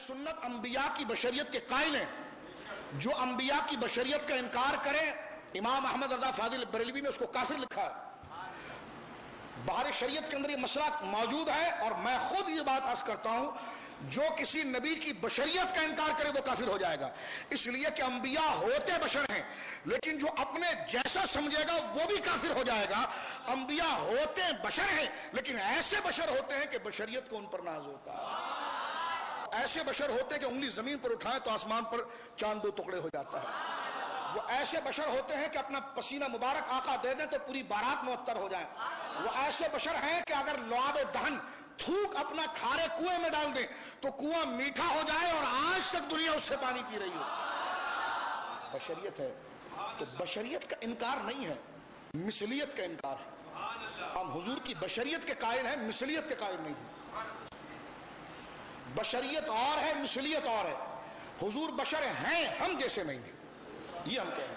سنت انبیاء کی بشریت کے قائل ہیں. جو انبیاء کی بشریت کا انکار کریں، امام احمد رضا فاضل بریلوی نے اس کو کافر لکھا ہے. بہار شریعت کے اندر یہ مسئلہ موجود ہے، اور میں خود یہ بات عرض کرتا ہوں، جو کسی نبی کی بشریت کا انکار کرے وہ کافر ہو جائے گا. اس لیے کہ انبیاء ہوتے بشر ہیں، لیکن جو اپنے جیسا سمجھے گا وہ بھی کافر ہو جائے گا. انبیاء ہوتے بشر ہیں، لیکن ایسے بشر ہوتے ہیں کہ بشریت کو ان پر ناز ہوتا ہے. ایسے بشر ہوتے ہیں کہ انگلی زمین پر اٹھائیں تو آسمان پر چاند 2 ٹکڑے ہو جاتا ہے. وہ ایسے بشر ہوتے ہیں کہ اپنا پسینہ مبارک آقا دے دیں تو پوری بارات معطر ہو جائے. وہ ایسے بشر ہیں کہ اگر لعاب دہن تھوک اپنا کھارے کنویں میں ڈال دیں تو کنواں میٹھا ہو جائے اور آج تک دنیا اس سے پانی پی رہی ہو. بشریت ہے تو بشریت کا انکار نہیں ہے، مثلیت کا انکار ہے. ہم حضور کی بشریت کے قائل ہیں، مثلیت کے قائل نہیں ہیں. بشریت اور ہے، مثلیت اور ہے. حضور بشر ہیں، ہم جیسے نہیں ہیں. یہ ہم کہیں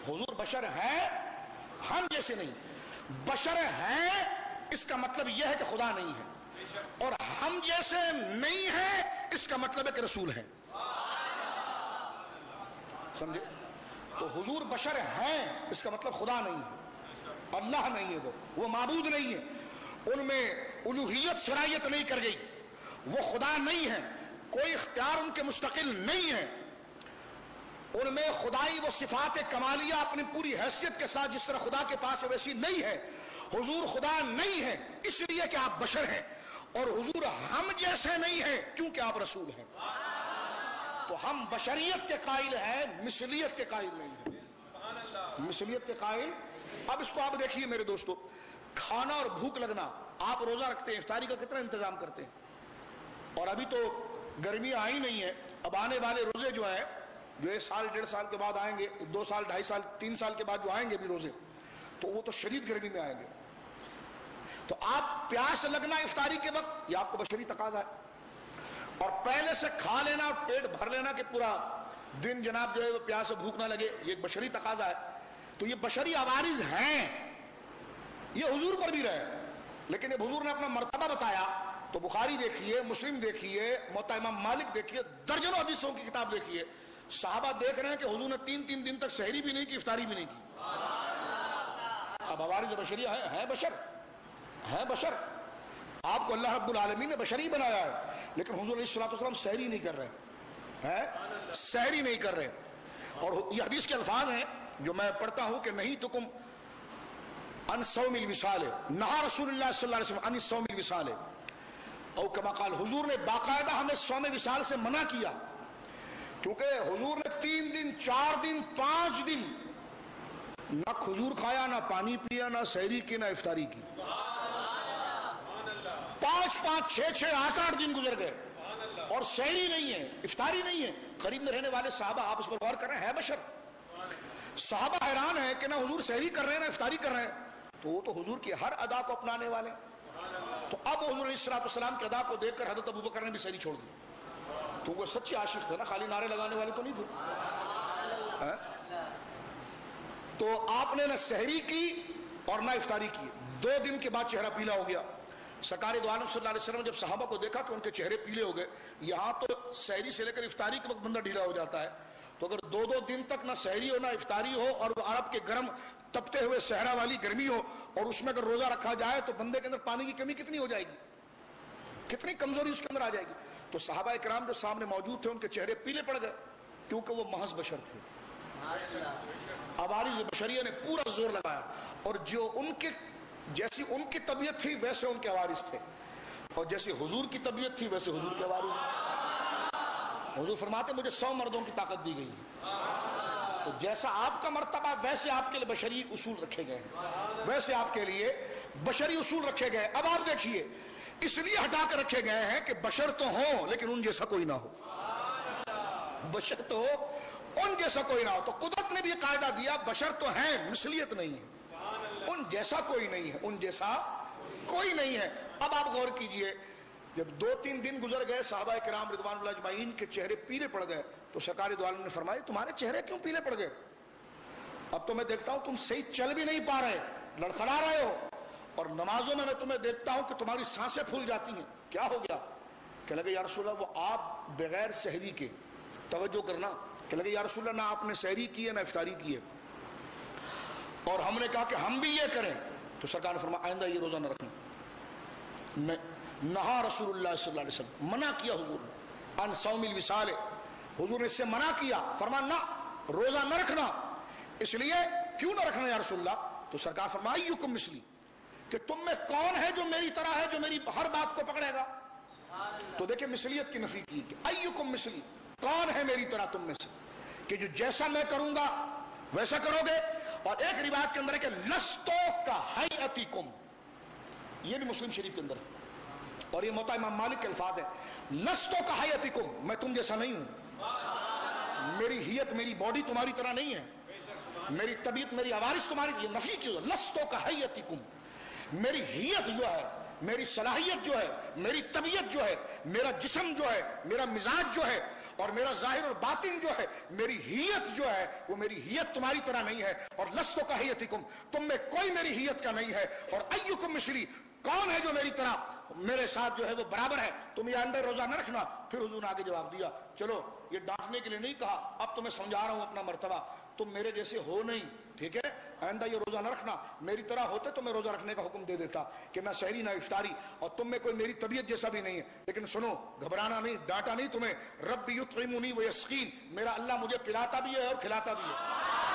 حضور بشر ہیں، ہم جیسے نہیں. بشر ہیں اس کا مطلب یہ ہے کہ خدا نہیں ہے، اور ہم جیسے نہیں ہیں اس کا مطلب ہے کہ رسول ہیں. سمجھے؟ تو حضور بشر ہیں اس کا مطلب خدا نہیں ہے، اللہ نہیں ہے، وہ معبود نہیں ہے، ان میں الوہیت صلاحیت نہیں کر گئی، وہ خدا نہیں ہے، کوئی اختیار ان کے مستقل نہیں ہے. ان میں خدائی وہ صفات کمالیہ اپنی پوری حیثیت کے ساتھ جس طرح خدا کے پاس ہے ویسی نہیں ہے. حضور خدا نہیں ہے اس لیے کہ آپ بشر ہیں، اور حضور ہم جیسے نہیں ہیں کیونکہ آپ رسول ہیں. تو ہم بشریت کے قائل ہیں، مثلیت کے قائل نہیں ہیں. مثلیت کے قائل. اب اس کو آپ دیکھیے میرے دوستو، کھانا اور بھوک لگنا. آپ روزہ رکھتے ہیں، افطاری کا کتنا انتظام کرتے ہیں؟ اور ابھی تو گرمیاں آئی نہیں ہے، اب آنے والے روزے جو ہیں، جو 1 سال 1.5 سال کے بعد آئیں گے، 2 سال 2.5 سال 3 سال کے بعد جو آئیں گے بھی روزے، تو وہ تو شدید گرمی میں آئیں گے. تو آپ پیاس لگنا افطاری کے وقت یہ آپ کو بشری تقاضا ہے، اور پہلے سے کھا لینا اور پیٹ بھر لینا کہ پورا دن جناب جو ہے پیاس سے بھوک نہ لگے، یہ ایک بشری تقاضا ہے. تو یہ بشری عوارض ہیں، یہ حضور پر بھی رہے. لیکن جب حضور نے اپنا مرتبہ بتایا تو بخاری دیکھیے، مسلم دیکھیے، موطا امام مالک دیکھیے، درجنوں حدیثوں کی کتاب دیکھیے، صحابہ دیکھ رہے ہیں کہ حضور نے 3 دن تک سحری بھی نہیں کی، افطاری بھی نہیں کی. اب عوارض بشریہ ہے، بشر ہے، بشر. آپ کو اللہ رب العالمین نے بشری بنایا ہے، لیکن حضور علیہ الصلوۃ والسلام سحری نہیں کر رہے ہیں، سحری نہیں کر رہے. اور یہ حدیث کے الفاظ ہیں جو میں پڑھتا ہوں کہ نہیں تکم ان صوم الوصال، نہا رسول اللہ صلی اللہ علیہ وسلم ان صوم الوصال، او کما قال، حضور نے باقاعدہ ہمیں صوم وصال سے منع کیا، کیونکہ حضور نے 3 دن 4 دن 5 دن نہ کھجور کھایا، نہ پانی پیا، نہ سحری کی، نہ افطاری کی. 5 6 8 دن گزر گئے اور سحری نہیں ہے، افطاری نہیں ہے. قریب میں رہنے والے صحابہ آپ اس پر غور کر رہے ہیں بشر. صحابہ حیران ہیں کہ نہ حضور سحری کر رہے ہیں نہ افطاری کر رہے ہیں. تو وہ تو حضور کی ہر ادا کو اپنانے والے. تو اب حضور علیہ الصلوۃ والسلام کی ادا کو دیکھ کر حضرت ابوبکر نے بھی سحری چھوڑ دی. تو وہ سچے عاشق تھے نا، خالی نعرے لگانے والے تو نہیں تھے. تو آپ نے نہ سحری کی اور نہ افطاری کی. 2 دن کے بعد چہرہ پیلا ہو گیا. سرکار دو عالم صلی اللہ علیہ وسلم نے جب صحابہ کو دیکھا کہ ان کے چہرے پیلے ہو گئے، یہاں تو سحری سے لے کر افطاری کے وقت بندہ ڈھیلا ہو جاتا ہے، تو اگر 2 دن تک نہ سحری ہو نہ افطاری ہو، اور عرب کے گرم تپتے ہوئے صحرا والی گرمی ہو، اور اس میں اگر روزہ رکھا جائے تو بندے کے اندر پانی کی کمی کتنی ہو جائے گی، کتنی کمزوری اس کے اندر آ جائے گی. تو صحابہ کرام جو سامنے موجود تھے ان کے چہرے پیلے پڑ گئے، کیونکہ وہ محض بشر تھے. عوارض بشریہ نے پورا زور لگایا، اور جو ان کے جیسی ان کی طبیعت تھی ویسے ان کے عوارض تھے، اور جیسی حضور کی طبیعت تھی ویسے حضور کے عوارض. حضور فرماتے مجھے 100 مردوں کی طاقت دی گئی ہے، تو جیسا آپ کا مرتبہ ویسے آپ کے لیے بشری اصول رکھے گئے ہیں، ویسے آپ کے لیے بشری اصول رکھے گئے. اب آپ دیکھیے، اس لیے ہٹا کر رکھے گئے ہیں کہ بشر تو ہو لیکن ان جیسا کوئی نہ ہو. بشر تو ہو ان جیسا کوئی نہ ہو. تو قدرت نے بھی یہ قاعدہ دیا، بشر تو ہیں، مثلیت نہیں ہے، ان جیسا کوئی نہیں ہے، ان جیسا کوئی نہیں ہے. اب آپ غور کیجئے، جب 2-3 دن گزر گئے، صحابہ کرام رضوان اللہ اجمعین کے چہرے پیلے پڑ گئے، تو سرکار دو عالم نے فرمایا تمہارے چہرے کیوں پیلے پڑ گئے؟ اب تو میں دیکھتا ہوں تم صحیح چل بھی نہیں پا رہے، لڑکھڑا رہے ہو، اور نمازوں میں تمہیں دیکھتا ہوں کہ تمہاری سانسیں پھول جاتی ہیں، کیا ہو گیا؟ کہ لگے یا رسول اللہ وہ آپ بغیر سحری کے، توجہ کرنا، کہ لگے یا رسول اللہ نہ آپ نے سحری کی ہے نہ افطاری کی ہے، اور ہم نے کہا کہ ہم بھی یہ کریں، تو سرکار نے فرمایا آئندہ یہ روزہ نہ رکھنا۔ نہا رسول اللہ صلی اللہ علیہ وسلم، منع کیا حضور نے، ان صوم الوصال، حضور نے اس سے منع کیا، فرمایا نہ روزہ نہ رکھنا۔ اس لیے کیوں نہ رکھنا یا رسول اللہ؟ تو سرکار فرمایا ایکم مثلی، کہ تم میں کون ہے جو میری طرح ہے، جو میری ہر بات کو پکڑے گا؟ تو دیکھیں مثلیت کی نفی کی کہ ایکم مثلی، کون ہے میری طرح تم میں سے کہ جو جیسا میں کروں گا ویسا کرو گے۔ اور ایک روایت کے اندر ہے کہ لستو کا ہیئتکم، یہ بھی مسلم شریف کے اندر ہے، اور یہ موطا امام مالک کے الفاظ ہیں، لستو کا ہیئتکم، میں تم جیسا نہیں ہوں، میری ہیئت میری باڈی تمہاری طرح نہیں ہے، میری طبیعت میری عوارض تمہاری، یہ نفی کی، لستو کا ہیئتکم، میری ہیئت جو ہے، میری صلاحیت جو ہے، میری طبیعت جو ہے، میرا جسم جو ہے، میرا مزاج جو ہے، اور میرا ظاہر اور باطن جو ہے، میری ہیئت جو ہے، وہ میری ہیئت تمہاری طرح نہیں ہے۔ اور لستو کا ہیئتکم، تم میں کوئی میری ہیئت کا نہیں ہے۔ اور ایکم مثلی، کون ہے جو میری طرح میرے ساتھ جو ہے وہ برابر ہے، تم یہ اندر روزہ نہ رکھنا۔ پھر حضور نے آگے جواب دیا، چلو یہ ڈانٹنے کے لیے نہیں کہا، اب تمہیں سمجھا رہا ہوں اپنا مرتبہ، تم میرے جیسے ہو نہیں، ٹھیک ہے، آئندہ یہ روزہ نہ رکھنا، میری طرح ہوتے تو میں روزہ رکھنے کا حکم دے دیتا کہ نہ سحری نہ افطاری، اور تم میں کوئی میری طبیعت جیسا بھی نہیں ہے، لیکن سنو، گھبرانا نہیں، ڈانٹا نہیں تمہیں، ربی یطعمنی ویسقین، میرا اللہ مجھے پلاتا بھی ہے اور کھلاتا بھی ہے۔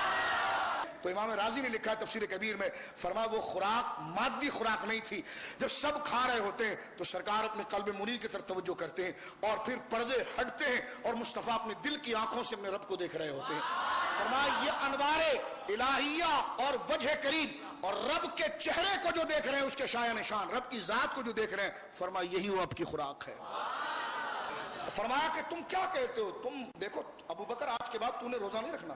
تو امام رازی نے لکھا ہے تفسیر کبیر میں، فرمایا وہ خوراک مادی خوراک نہیں تھی، جب سب کھا رہے ہوتے ہیں تو سرکار اپنے قلب منیر کی طرف توجہ کرتے ہیں، اور پھر پردے ہٹتے ہیں اور مصطفیٰ اپنے دل کی آنکھوں سے اپنے رب کو دیکھ رہے ہوتے ہیں۔ فرمایا یہ انوار الہیہ اور وجہ کریم اور رب کے چہرے کو جو دیکھ رہے ہیں، اس کے شایع نشان، رب کی ذات کو جو دیکھ رہے ہیں، فرمایا یہی وہ آپ کی خوراک ہے۔ فرمایا کہ تم کیا کہتے ہو، تم دیکھو ابو بکر آج کے بعد تو نے روزہ نہیں رکھنا،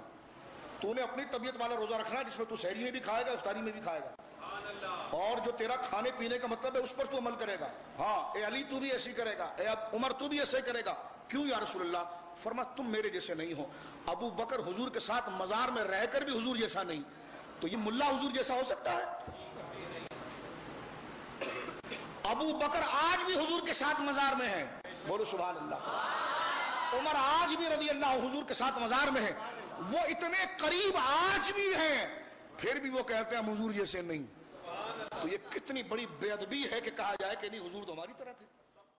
تو نے اپنی طبیعت والا روزہ رکھنا ہے جس میں تو سحری میں بھی کھائے گا افطاری میں بھی کھائے گا، اور جو تیرا کھانے پینے کا مطلب ہے اس پر تو عمل کرے گا۔ ہاں اے علی تو بھی ایسے ہی کرے گا، اے عمر تو بھی ایسے ہی کرے گا۔ کیوں یا رسول اللہ؟ فرمایا تم میرے جیسے نہیں ہو۔ ابو بکر حضور کے ساتھ مزار میں رہ کر بھی حضور جیسا نہیں، تو یہ ملا حضور جیسا ہو سکتا ہے؟ ابو بکر آج بھی حضور کے ساتھ مزار میں ہے، بولو سبحان اللہ۔ عمر آج بھی رضی اللہ حضور کے ساتھ مزار میں ہے، وہ اتنے قریب آج بھی ہیں، پھر بھی وہ کہتے ہیں ہم حضور جیسے نہیں۔ تو یہ کتنی بڑی بے ادبی ہے کہ کہا جائے کہ نہیں حضور تو ہماری طرح تھے۔